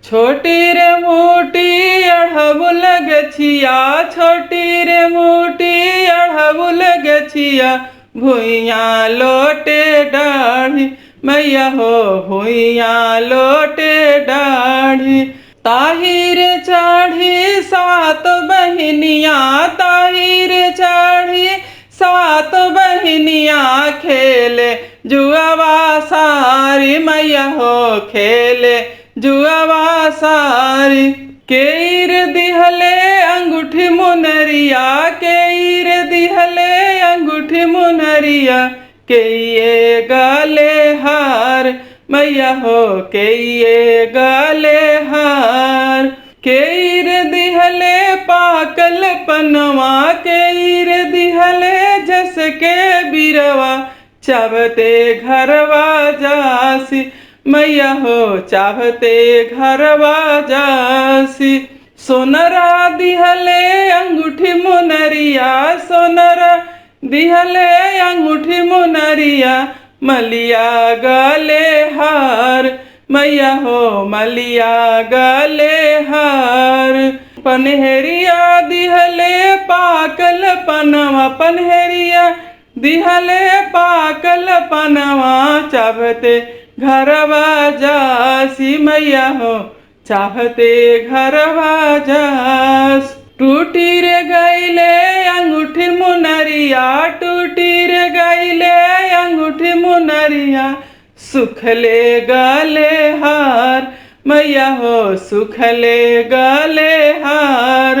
छोटी रे मोटी अढ़बुल गछिया, छोटी रे मोटी अढ़बुल गछिया, भुइया लोटे डाढ़ी मैया हो भुइया लोटे डाढ़ी। ताहिर चढ़ी सात बहिनिया, ताहिर चढ़ी सात बहिनिया, खेले जुआवा सारी मैया हो खेले जुआवा सारी। केर दिहले अंगूठी मुनरिया, केर दिहले अंगूठी मुनरिया, केये गले हार मैया हो केये गले हार। केर दिहले पाकल पनवा, केर दिहले जस के बिरवा, चाहते घरवा जासी मैया हो चाहते घरवा जासी। सोनरा दिहले अंगूठी मुनरिया, सोनरा दिहले अंगूठी मुनरिया, मलिया गले हार मैया हो मलिया गले हार। पनहरिया दिहले पाकल पनवा, पनहरिया दिहले पाकल पनवा, चाहते घरवा जासी मैया हो चाहते घरवा जास। टूटी रे गईले अंगूठी मुनरिया, टूटी रे गईले अंगूठी मुनरिया, सुखले गले हार मैया हो सुखले गले हार।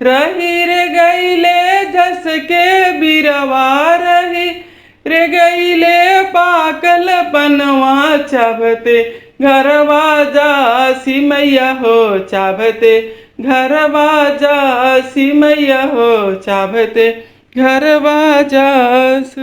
रही रे गईले जस के बिरवा, रही रे गईले पाकल पनवा, चाहते घरवा जासी मैया हो चाहते घरवा जासी मैया हो चाहते घरवा जास।